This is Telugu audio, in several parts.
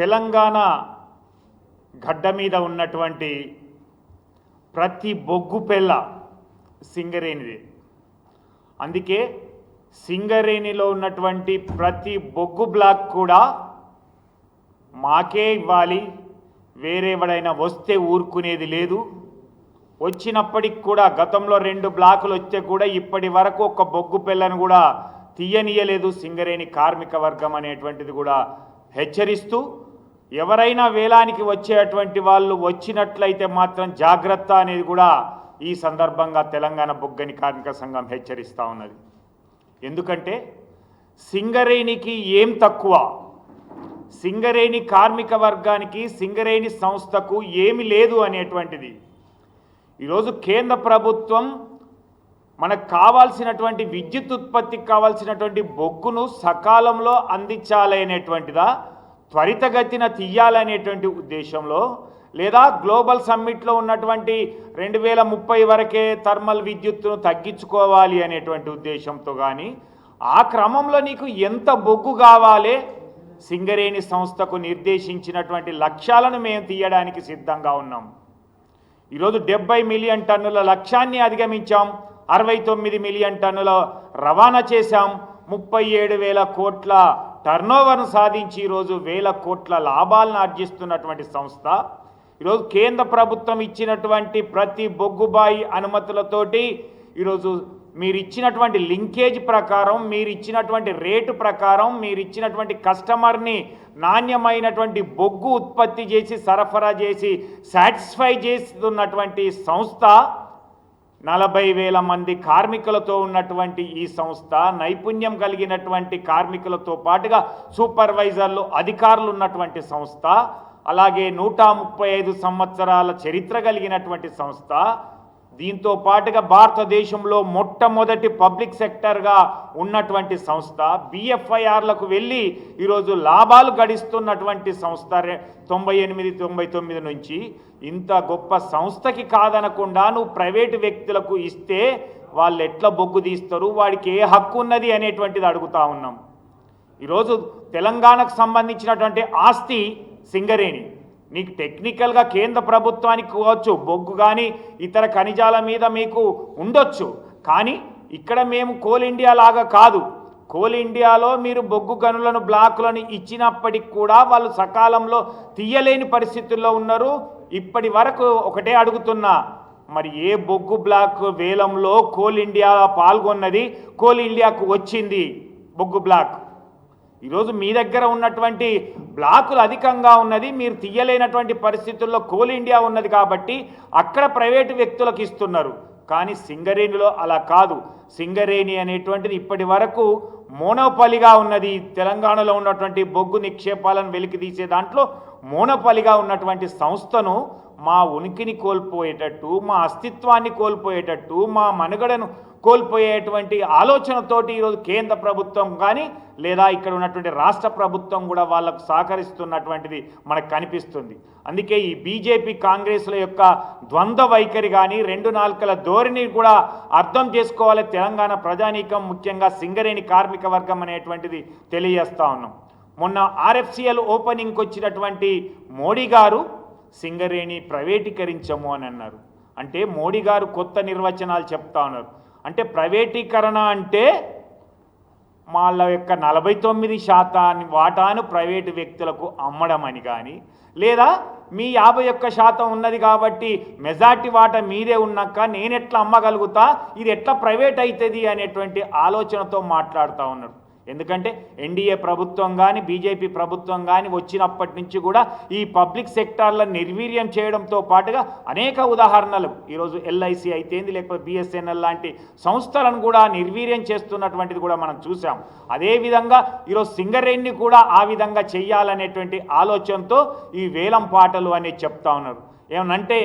తెలంగాణ గడ్డ మీద ఉన్నటువంటి ప్రతి బొగ్గు పెళ్ళ సింగరేణిది. అందుకే సింగరేణిలో ఉన్నటువంటి ప్రతి బొగ్గు బ్లాక్ కూడా మాకే ఇవ్వాలి, వేరేవాడైనా వస్తే ఊరుకునేది లేదు. వచ్చినప్పటికి కూడా గతంలో 2 బ్లాకులు వస్తే కూడా ఇప్పటి వరకు ఒక బొగ్గు పెళ్ళను కూడా తీయనీయలేదు సింగరేణి కార్మిక వర్గం అనేటువంటిది కూడా హెచ్చరిస్తూ, ఎవరైనా వేలానికి వచ్చేటువంటి వాళ్ళు వచ్చినట్లయితే మాత్రం జాగ్రత్త అనేది కూడా ఈ సందర్భంగా తెలంగాణ బొగ్గని కార్మిక సంఘం హెచ్చరిస్తూ ఉన్నది. ఎందుకంటే సింగరేణికి ఏం తక్కువ, సింగరేణి కార్మిక వర్గానికి సింగరేణి సంస్థకు ఏమి లేదు అనేటువంటిది. ఈరోజు కేంద్ర ప్రభుత్వం మనకు కావాల్సినటువంటి విద్యుత్ ఉత్పత్తికి కావాల్సినటువంటి బొగ్గును సకాలంలో అందించాలనేటువంటిదా, త్వరితగతిన తీయాలనేటువంటి ఉద్దేశంలో, లేదా గ్లోబల్ సమ్మిట్లో ఉన్నటువంటి 2030 వరకే థర్మల్ విద్యుత్తును తగ్గించుకోవాలి అనేటువంటి ఉద్దేశంతో కానీ, ఆ క్రమంలో నీకు ఎంత బొగ్గు కావాలి, సింగరేణి సంస్థకు నిర్దేశించినటువంటి లక్ష్యాలను మేము తీయడానికి సిద్ధంగా ఉన్నాం. ఈరోజు 70 మిలియన్ టన్నుల లక్ష్యాన్ని అధిగమించాం, 69 మిలియన్ టన్నుల రవాణా చేశాం, 37,000 కోట్ల టర్నోవర్ను సాధించి ఈరోజు 1,000 కోట్ల లాభాలను ఆర్జిస్తున్నటువంటి సంస్థ. ఈరోజు కేంద్ర ప్రభుత్వం ఇచ్చినటువంటి ప్రతి బొగ్గుబాయి అనుమతులతోటి ఈరోజు మీరు ఇచ్చినటువంటి లింకేజ్ ప్రకారం, మీరు ఇచ్చినటువంటి రేటు ప్రకారం, మీరు ఇచ్చినటువంటి కస్టమర్ని నాణ్యమైనటువంటి బొగ్గు ఉత్పత్తి చేసి సరఫరా చేసి సాటిస్ఫై చేస్తున్నటువంటి సంస్థ. 40,000 మంది కార్మికులతో ఉన్నటువంటి ఈ సంస్థ, నైపుణ్యం కలిగినటువంటి కార్మికులతో పాటుగా సూపర్వైజర్లు, అధికారులు ఉన్నటువంటి సంస్థ, అలాగే 135 సంవత్సరాల చరిత్ర కలిగినటువంటి సంస్థ. దీంతో పాటుగా భారతదేశంలో మొట్టమొదటి పబ్లిక్ సెక్టర్గా ఉన్నటువంటి సంస్థ, బిఎఫ్ఐఆర్లకు వెళ్ళి ఈరోజు లాభాలు గడిస్తున్నటువంటి సంస్థ 98-99 నుంచి. ఇంత గొప్ప సంస్థకి కాదనకుండా నువ్వు ప్రైవేటు వ్యక్తులకు ఇస్తే వాళ్ళు ఎట్లా బొగ్గు తీస్తారు, వాడికి ఏ హక్కు ఉన్నది అనేటువంటిది అడుగుతా ఉన్నాం. ఈరోజు తెలంగాణకు సంబంధించినటువంటి ఆస్తి సింగరేణి. నీకు టెక్నికల్గా కేంద్ర ప్రభుత్వానికి కావచ్చు బొగ్గు కానీ ఇతర ఖనిజాల మీద మీకు ఉండొచ్చు, కానీ ఇక్కడ మేము కోల్ ఇండియా లాగా కాదు. కోల్ ఇండియాలో మీరు బొగ్గు గనులను, బ్లాకులను ఇచ్చినప్పటికి కూడా వాళ్ళు సకాలంలో తీయలేని పరిస్థితుల్లో ఉన్నారు. ఇప్పటి వరకు ఒకటే అడుగుతున్నా, మరి ఏ బొగ్గు బ్లాక్ వేలంలో కోల్ ఇండియా పాల్గొన్నది, కోల్ ఇండియాకు వచ్చింది బొగ్గు బ్లాక్? ఈరోజు మీ దగ్గర ఉన్నటువంటి బ్లాకులు అధికంగా ఉన్నది, మీరు తీయలేనటువంటి పరిస్థితుల్లో కోల్ ఇండియా ఉన్నది కాబట్టి అక్కడ ప్రైవేటు వ్యక్తులకు ఇస్తున్నారు. కానీ సింగరేణిలో అలా కాదు. సింగరేణి అనేటువంటిది ఇప్పటి వరకు మోనోపాలిగా ఉన్నది. తెలంగాణలో ఉన్నటువంటి బొగ్గు నిక్షేపాలను వెలికి తీసే దాంట్లో మోనోపాలిగా ఉన్నటువంటి సంస్థను మా ఉనికిని కోల్పోయేటట్టు, మా అస్తిత్వాన్ని కోల్పోయేటట్టు, మా మనుగడను కోల్పోయేటువంటి ఆలోచనతోటి ఈరోజు కేంద్ర ప్రభుత్వం కానీ లేదా ఇక్కడ ఉన్నటువంటి రాష్ట్ర ప్రభుత్వం కూడా వాళ్ళకు సహకరిస్తున్నటువంటిది మనకు కనిపిస్తుంది. అందుకే ఈ బీజేపీ కాంగ్రెస్ల యొక్క ద్వంద్వ వైఖరి కానీ, 2 నాలుకల ధోరణి కూడా అర్థం చేసుకోవాలి తెలంగాణ ప్రజానీకం, ముఖ్యంగా సింగరేణి కార్మిక వర్గం అనేటువంటిది తెలియజేస్తూ ఉన్నాం. మొన్న ఆర్ఎఫ్సిఎల్ ఓపెనింగ్కి వచ్చినటువంటి మోడీ గారు సింగరేణి ప్రైవేటీకరించము అని అన్నారు. అంటే మోడీ గారు కొత్త నిర్వచనాలు చెప్తా ఉన్నారు. అంటే ప్రైవేటీకరణ అంటే వాళ్ళ యొక్క 49% వాటాను ప్రైవేటు వ్యక్తులకు అమ్మడం అని కానీ, లేదా మీ 51% ఉన్నది కాబట్టి మెజార్టీ వాటా మీదే ఉన్నాక నేనెట్లా అమ్మగలుగుతా, ఇది ఎట్లా ప్రైవేట్ అవుతుంది అనేటువంటి ఆలోచనతో మాట్లాడుతూ ఉన్నారు. ఎందుకంటే ఎన్డీఏ ప్రభుత్వం కానీ బీజేపీ ప్రభుత్వం కానీ వచ్చినప్పటి నుంచి కూడా ఈ పబ్లిక్ సెక్టార్లను నిర్వీర్యం చేయడంతో పాటుగా అనేక ఉదాహరణలు ఈరోజు ఎల్ఐసి అయితేంది, లేకపోతే బిఎస్ఎన్ఎల్ లాంటి సంస్థలను కూడా నిర్వీర్యం చేస్తున్నటువంటిది కూడా మనం చూసాం. అదేవిధంగా ఈరోజు సింగరేణిని కూడా ఆ విధంగా చెయ్యాలనేటువంటి ఆలోచనతో ఈ వేలం పాటలు అనేది చెప్తా ఉన్నారు. ఏమనంటే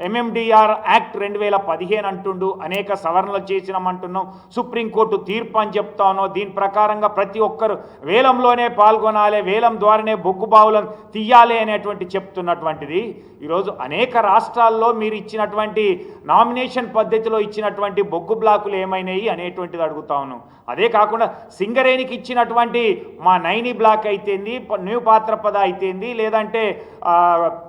ఎంఎండిఆర్ యాక్ట్ 2015 అంటుండు, అనేక సవరణలు చేసినామంటున్నాం, సుప్రీంకోర్టు తీర్పు అని చెప్తా ఉన్నాం. దీని ప్రకారంగా ప్రతి ఒక్కరు వేలంలోనే పాల్గొనాలి, వేలం ద్వారానే బొగ్గు బావులను తీయాలి అనేటువంటి చెప్తున్నటువంటిది ఈరోజు అనేక రాష్ట్రాల్లో మీరు ఇచ్చినటువంటి నామినేషన్ పద్ధతిలో ఇచ్చినటువంటి బొగ్గు బ్లాకులు ఏమైనాయి అనేటువంటిది అడుగుతా ఉన్నాం. అదే కాకుండా సింగరేణికి ఇచ్చినటువంటి మా నైని బ్లాక్ అయితేంది, న్యూ పాత్రపద అయితేంది, లేదంటే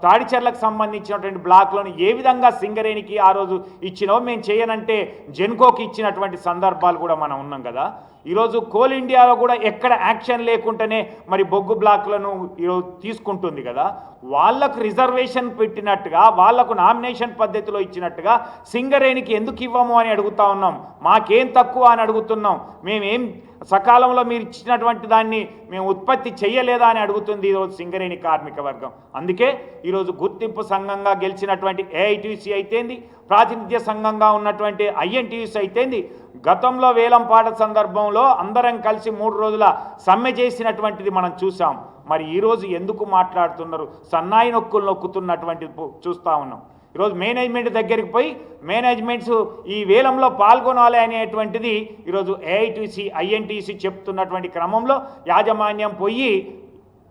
తాడిచెర్లకు సంబంధించినటువంటి బ్లాక్లను ఏ విధంగా సింగరేణికి ఆ రోజు ఇచ్చినో మేము చేయనంటే జెన్కోకి ఇచ్చినటువంటి సందర్భాలు కూడా మనం ఉన్నాం కదా. ఈరోజు కోల్ ఇండియాలో కూడా ఎక్కడ యాక్షన్ లేకుండానే మరి బొగ్గు బ్లాక్లను ఈరోజు తీసుకుంటుంది కదా. వాళ్లకు రిజర్వేషన్ పెట్టినట్టుగా, వాళ్లకు నామినేషన్ పద్ధతిలో ఇచ్చినట్టుగా సింగరేణికి ఎందుకు ఇవ్వము అని అడుగుతా ఉన్నాం. మాకేం తక్కువ అని అడుగుతున్నాం. మేమేం సకాలంలో మీరు ఇచ్చినటువంటి దాన్ని మేము ఉత్పత్తి చేయలేదా అని అడుగుతుంది ఈరోజు సింగరేణి కార్మిక వర్గం. అందుకే ఈరోజు గుర్తింపు సంఘంగా గెలిచినటువంటి ఏఐటీసీ అయితేంది, ప్రాతినిధ్య సంఘంగా ఉన్నటువంటి ఐఎన్టీయూసీ అయితేంది, గతంలో వేలంపాట సందర్భంలో అందరం కలిసి 3 రోజుల సమ్మె చేసినటువంటిది మనం చూసాం. మరి ఈరోజు ఎందుకు మాట్లాడుతున్నారు? సన్నాయి నొక్కులు నొక్కుతున్నటువంటిది చూస్తూ ఉన్నాం. ఈరోజు మేనేజ్మెంట్ దగ్గరికి పోయి మేనేజ్మెంట్స్ ఈ వేలంలో పాల్గొనాలి అనేటువంటిది ఈరోజు ఏఐటీసీ ఐఎన్టీసీ చెప్తున్నటువంటి క్రమంలో యాజమాన్యం పోయి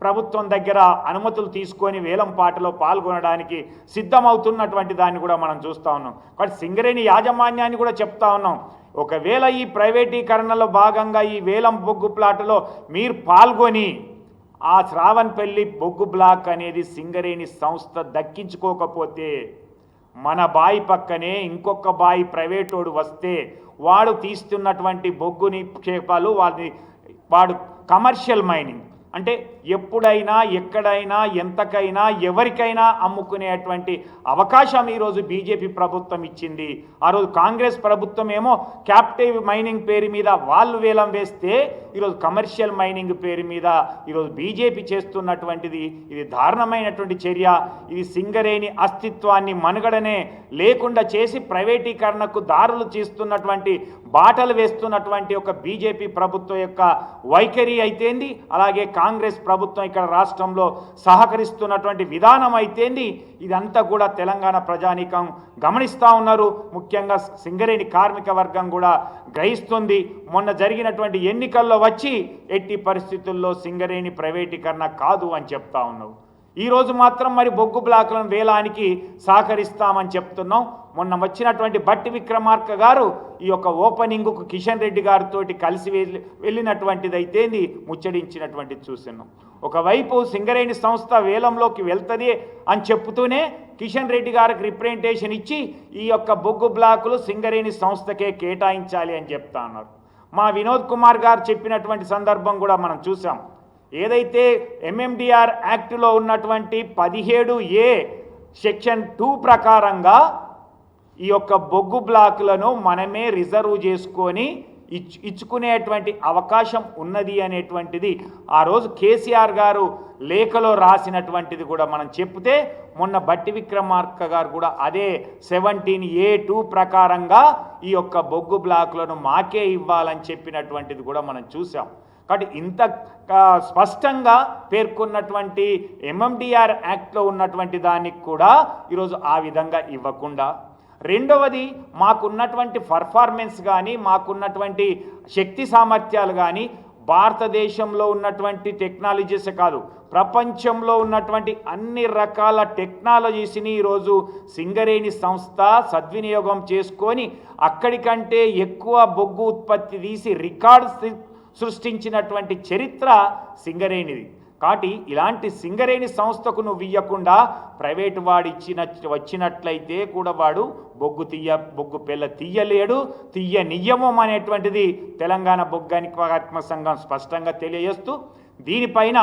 ప్రభుత్వం దగ్గర అనుమతులు తీసుకొని వేలం పాటలో పాల్గొనడానికి సిద్ధమవుతున్నటువంటి దాన్ని కూడా మనం చూస్తూ ఉన్నాం. కాబట్టి సింగరేణి యాజమాన్యాన్ని కూడా చెప్తా ఉన్నాం, ఒకవేళ ఈ ప్రైవేటీకరణలో భాగంగా ఈ వేలం బొగ్గు ప్లాట్లో మీరు పాల్గొని ఆ శ్రావణపల్లి బొగ్గు బ్లాక్ అనేది సింగరేణి సంస్థ దక్కించుకోకపోతే మన బాయి పక్కనే ఇంకొక బాయి ప్రైవేటోడు వస్తే వాడు తీస్తున్నటువంటి బొగ్గు నిక్షేపాలు వాడు కమర్షియల్ మైనింగ్ అంటే ఎప్పుడైనా ఎక్కడైనా ఎంతకైనా ఎవరికైనా అమ్ముకునేటువంటి అవకాశం ఈరోజు బీజేపీ ప్రభుత్వం ఇచ్చింది. ఆ రోజు కాంగ్రెస్ ప్రభుత్వం ఏమో క్యాప్టివ్ మైనింగ్ పేరు మీద వాళ్ళు వేలం వేస్తే ఈరోజు కమర్షియల్ మైనింగ్ పేరు మీద ఈరోజు బీజేపీ చేస్తున్నటువంటిది ఇది దారుణమైనటువంటి చర్య. ఇది సింగరేణి అస్తిత్వాన్ని మనుగడనే లేకుండా చేసి ప్రైవేటీకరణకు దారులు చేస్తున్నటువంటి బాటలు వేస్తున్నటువంటి ఒక బీజేపీ ప్రభుత్వం యొక్క వైఖరి అయితేంది, అలాగే కాంగ్రెస్ ప్రభుత్వం ఇక్కడ రాష్ట్రంలో సహకరిస్తున్నటువంటి విధానం అయితేంది, ఇదంతా కూడా తెలంగాణ ప్రజానీకం గమనిస్తూ ఉన్నారు. ముఖ్యంగా సింగరేణి కార్మిక వర్గం కూడా గ్రహిస్తుంది. మొన్న జరిగినటువంటి ఎన్నికల్లో వచ్చి ఎట్టి పరిస్థితుల్లో సింగరేణి ప్రైవేటీకరణ కాదు అని చెప్తా ఉన్నావు. ఈరోజు మాత్రం మరి బొగ్గు బ్లాకులను వేలానికి సహకరిస్తామని చెప్తున్నాం. మొన్న వచ్చినటువంటి బట్టి విక్రమార్క గారు ఈ యొక్క ఓపెనింగ్కు కిషన్ రెడ్డి గారితో కలిసి వెళ్ళినటువంటిది అయితేంది ముచ్చడించినటువంటిది చూస్తున్నాం. ఒకవైపు సింగరేణి సంస్థ వేలంలోకి వెళ్తుంది అని చెప్తూనే కిషన్ రెడ్డి గారికి రిప్రజెంటేషన్ ఇచ్చి ఈ యొక్క బొగ్గు బ్లాకులు సింగరేణి సంస్థకే కేటాయించాలి అని చెప్తా ఉన్నారు. మా వినోద్ కుమార్ గారు చెప్పినటువంటి సందర్భం కూడా మనం చూసాం. ఏదైతే ఎంఎండిఆర్ యాక్టులో ఉన్నటువంటి 17A సెక్షన్ 2 ప్రకారంగా ఈ యొక్క బొగ్గు బ్లాకులను మనమే రిజర్వ్ చేసుకొని ఇచ్చుకునేటువంటి అవకాశం ఉన్నది అనేటువంటిది ఆ రోజు కేసీఆర్ గారు లేఖలో రాసినటువంటిది కూడా మనం చెప్తే, మొన్న బట్టి విక్రమార్క గారు కూడా అదే 17A2 ప్రకారంగా ఈ యొక్క బొగ్గు బ్లాకులను మాకే ఇవ్వాలని చెప్పినటువంటిది కూడా మనం చూసాం. కాబట్టి ఇంత స్పష్టంగా పేర్కొన్నటువంటి ఎంఎండిఆర్ యాక్ట్లో ఉన్నటువంటి దానికి కూడా ఈరోజు ఆ విధంగా ఇవ్వకుండా, రెండవది మాకున్నటువంటి పర్ఫార్మెన్స్ కానీ మాకున్నటువంటి శక్తి సామర్థ్యాలు కానీ భారతదేశంలో ఉన్నటువంటి టెక్నాలజీసే కాదు ప్రపంచంలో ఉన్నటువంటి అన్ని రకాల టెక్నాలజీస్ని ఈరోజు సింగరేణి సంస్థ సద్వినియోగం చేసుకొని అక్కడికంటే ఎక్కువ బొగ్గు ఉత్పత్తి తీసి రికార్డు సృష్టించినటువంటి చరిత్ర సింగరేణిది. కాబట్టి ఇలాంటి సింగరేణి సంస్థకు నువ్వు ఇవ్వకుండా ప్రైవేటు వాడు వచ్చినట్లయితే కూడా వాడు బొగ్గు పెళ్ళ తీయలేడు, తీయనియ్యము అనేటువంటిది తెలంగాణ బొగ్గానిక సంఘం స్పష్టంగా తెలియజేస్తూ దీనిపైన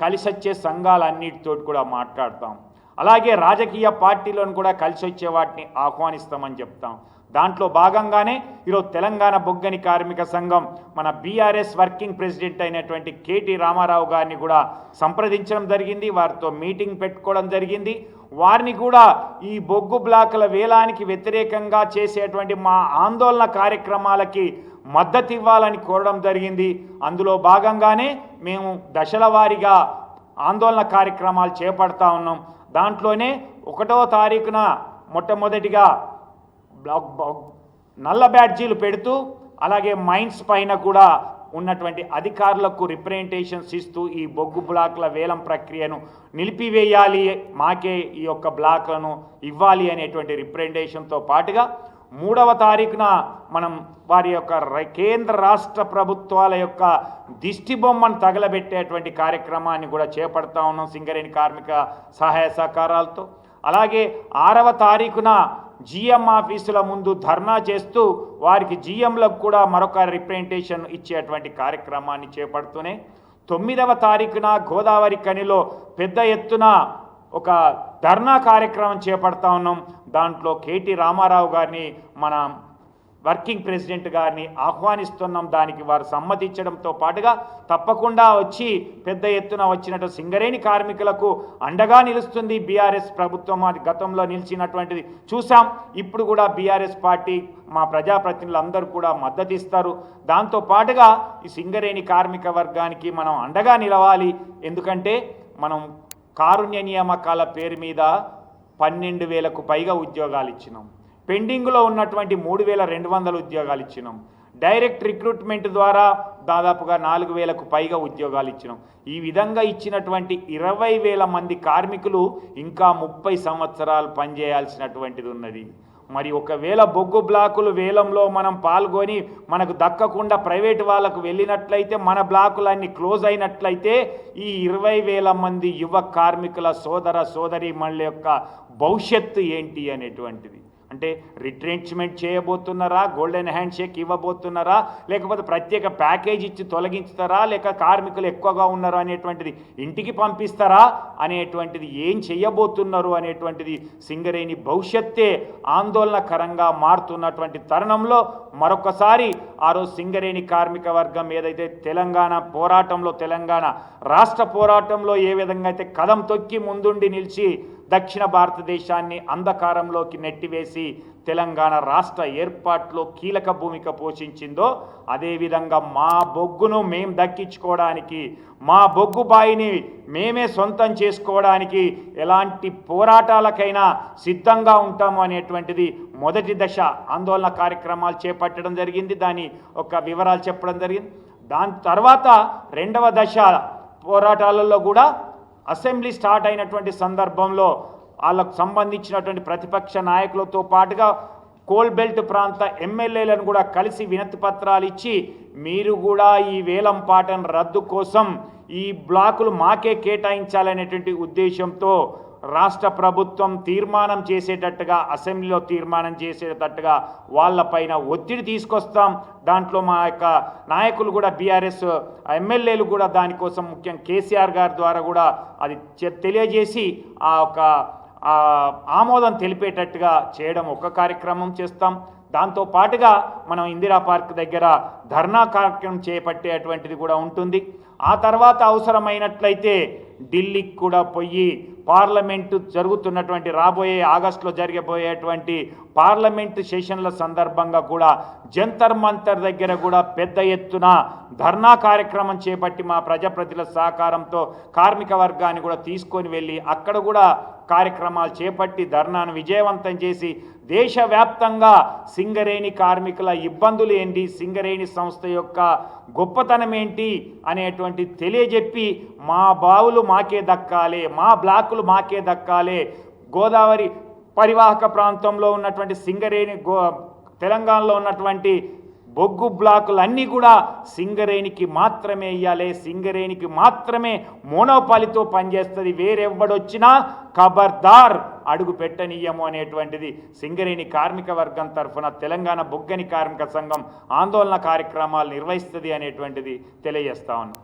కలిసొచ్చే సంఘాలన్నిటితోటి కూడా మాట్లాడతాం. అలాగే రాజకీయ పార్టీలను కూడా కలిసి వచ్చే వాటిని ఆహ్వానిస్తామని చెప్తాం. దాంట్లో భాగంగానే ఈరోజు తెలంగాణ బొగ్గని కార్మిక సంఘం మన బీఆర్ఎస్ వర్కింగ్ ప్రెసిడెంట్ అయినటువంటి కేటీ రామారావు గారిని కూడా సంప్రదించడం జరిగింది, వారితో మీటింగ్ పెట్టుకోవడం జరిగింది. వారిని కూడా ఈ బొగ్గు బ్లాకుల వేలానికి వ్యతిరేకంగా చేసేటువంటి మా ఆందోళన కార్యక్రమాలకి మద్దతు ఇవ్వాలని కోరడం జరిగింది. అందులో భాగంగానే మేము దశల వారీగా ఆందోళన కార్యక్రమాలు చేపడతా ఉన్నాం. దాంట్లోనే 1వ తారీఖున మొట్టమొదటిగా నల్ల బ్యాడ్జీలు పెడుతూ అలాగే మైన్స్ పైన కూడా ఉన్నటువంటి అధికారులకు రిప్రజెంటేషన్స్ ఇస్తూ ఈ బొగ్గు బ్లాక్ల వేలం ప్రక్రియను నిలిపివేయాలి, మాకే ఈ యొక్క బ్లాక్లను ఇవ్వాలి అనేటువంటి రిప్రజెంటేషన్తో పాటుగా 3వ తారీఖున మనం వారి యొక్క కేంద్ర రాష్ట్ర ప్రభుత్వాల యొక్క దిష్టి బొమ్మను తగలబెట్టేటువంటి కార్యక్రమాన్ని కూడా చేపడతా ఉన్నాం సింగరేణి కార్మిక సహాయ సహకారాలతో. అలాగే 6వ తారీఖున జిఎం ఆఫీసుల ముందు ధర్నా చేస్తూ వారికి జిఎంలకు కూడా మరొక రిప్రజెంటేషన్ ఇచ్చేటువంటి కార్యక్రమాన్ని చేపడుతూనే 9వ తారీఖున గోదావరి ఖనిలో పెద్ద ఎత్తున ఒక ధర్నా కార్యక్రమం చేపడతా ఉన్నాం. దాంట్లో కేటీ రామారావు గారిని మన వర్కింగ్ ప్రెసిడెంట్ గారిని ఆహ్వానిస్తున్నాం. దానికి వారు సమ్మతించడంతో పాటుగా తప్పకుండా వచ్చి పెద్ద ఎత్తున వచ్చినట్టు సింగరేణి కార్మికులకు అండగా నిలుస్తుంది బీఆర్ఎస్ ప్రభుత్వం. అది గతంలో నిలిచినటువంటిది చూసాం. ఇప్పుడు కూడా బీఆర్ఎస్ పార్టీ మా ప్రజాప్రతినిధులు అందరూ కూడా మద్దతు ఇస్తారు. దాంతో పాటుగా ఈ సింగరేణి కార్మిక వర్గానికి మనం అండగా నిలవాలి. ఎందుకంటే మనం కారుణ్య నియామకాల పేరు మీద 12,000కు పైగా ఉద్యోగాలు ఇచ్చినాం. పెండింగ్లో ఉన్నటువంటి 3,200 ఉద్యోగాలు ఇచ్చినాం. డైరెక్ట్ రిక్రూట్మెంట్ ద్వారా దాదాపుగా 4,000కు పైగా ఉద్యోగాలు ఇచ్చినాం. ఈ విధంగా ఇచ్చినటువంటి 20,000 మంది కార్మికులు ఇంకా 30 సంవత్సరాలు పనిచేయాల్సినటువంటిది ఉన్నది. మరి ఒకవేళ బొగ్గు బ్లాకులు వేలంలో మనం పాల్గొని మనకు దక్కకుండా ప్రైవేటు వాళ్ళకు వెళ్ళినట్లయితే, మన బ్లాకులన్నీ క్లోజ్ అయినట్లయితే ఈ 20,000 మంది యువ కార్మికుల సోదర సోదరీమణుల యొక్క భవిష్యత్తు ఏంటి అనేటువంటిది. అంటే రిట్రెంచ్మెంట్ చేయబోతున్నారా, గోల్డెన్ హ్యాండ్ షేక్ ఇవ్వబోతున్నారా, లేకపోతే ప్రత్యేక ప్యాకేజ్ ఇచ్చి తొలగించుతారా, లేక కార్మికులు ఎక్కువగా ఉన్నారు అనేటువంటిది ఇంటికి పంపిస్తారా అనేటువంటిది, ఏం చేయబోతున్నారు అనేటువంటిది సింగరేణి భవిష్యత్తే ఆందోళనకరంగా మారుతున్నటువంటి తరుణంలో మరొకసారి ఆ రోజు సింగరేణి కార్మిక వర్గం ఏదైతే తెలంగాణ పోరాటంలో, తెలంగాణ రాష్ట్ర పోరాటంలో ఏ విధంగా అయితే కదం తొక్కి ముందుండి నిలిచి దక్షిణ భారతదేశాన్ని అంధకారంలోకి నెట్టివేసి తెలంగాణ రాష్ట్ర ఏర్పాటులో కీలక భూమిక పోషించిందో, అదేవిధంగా మా బొగ్గును మేము దక్కించుకోవడానికి, మా బొగ్గు బాయిని మేమే సొంతం చేసుకోవడానికి ఎలాంటి పోరాటాలకైనా సిద్ధంగా ఉంటాము అనేటువంటిది మొదటి దశ ఆందోళన కార్యక్రమాలు చేపట్టడం జరిగింది. దాని ఒక వివరాలు చెప్పడం జరిగింది. దాని తర్వాత 2వ దశ పోరాటాలలో కూడా అసెంబ్లీ స్టార్ట్ అయినటువంటి సందర్భంలో వాళ్ళకు సంబంధించినటువంటి ప్రతిపక్ష నాయకులతో పాటుగా కోల్ బెల్ట్ ప్రాంత ఎమ్మెల్యేలను కూడా కలిసి వినతి పత్రాలు ఇచ్చి, మీరు కూడా ఈ వేలం పాటను రద్దు కోసం ఈ బ్లాకులు మాకే కేటాయించాలనేటువంటి ఉద్దేశంతో రాష్ట్ర ప్రభుత్వం తీర్మానం చేసేటట్టుగా, అసెంబ్లీలో తీర్మానం చేసేటట్టుగా వాళ్ళపైన ఒత్తిడి తీసుకొస్తాం. దాంట్లో మా యొక్క నాయకులు కూడా, బీఆర్ఎస్ ఎమ్మెల్యేలు కూడా దానికోసం ముఖ్యం కేసీఆర్ గారి ద్వారా కూడా అది తెలియజేసి ఆ ఒక ఆమోదం తెలిపేటట్టుగా చేయడం ఒక కార్యక్రమం చేస్తాం. దాంతో పాటుగా మనం ఇందిరా పార్క్ దగ్గర ధర్నా కార్యక్రమం చేపట్టేటువంటిది కూడా ఉంటుంది. ఆ తర్వాత అవసరమైనట్లయితే ఢిల్లీకి కూడా పోయి పార్లమెంటు జరుగుతున్నటువంటి రాబోయే ఆగస్టులో జరగబోయేటువంటి పార్లమెంటు సెషన్ల సందర్భంగా కూడా జంతర్ మంతర్ దగ్గర కూడా పెద్ద ఎత్తున ధర్నా కార్యక్రమం చేపట్టి మా ప్రజాప్రతినిధుల సహకారంతో కార్మిక వర్గాన్ని కూడా తీసుకొని వెళ్ళి అక్కడ కూడా కార్యక్రమాలు చేపట్టి ధర్నాను విజయవంతం చేసి దేశవ్యాప్తంగా సింగరేణి కార్మికుల ఇబ్బందులు ఏంటి, సింగరేణి సంస్థ యొక్క గొప్పతనం ఏంటి అనేటువంటి తెలియజెప్పి మా బావులు మాకే దక్కాలి, మా బ్లాకులు మాకే దక్కాలి, గోదావరి పరివాహక ప్రాంతంలో ఉన్నటువంటి సింగరేణి తెలంగాణలో ఉన్నటువంటి బొగ్గు బ్లాకులన్నీ కూడా సింగరేణికి మాత్రమే ఇవ్వాలి, సింగరేణికి మాత్రమే మోనోపాలితో పనిచేస్తుంది, వేరెవ్వడొచ్చినా ఖబర్దార్ అడుగు పెట్టనీయము అనేటువంటిది సింగరేణి కార్మిక వర్గం తరఫున తెలంగాణ బొగ్గని కార్మిక సంఘం ఆందోళన కార్యక్రమాలు నిర్వహిస్తుంది అనేటువంటిది తెలియజేస్తా ఉన్నాం.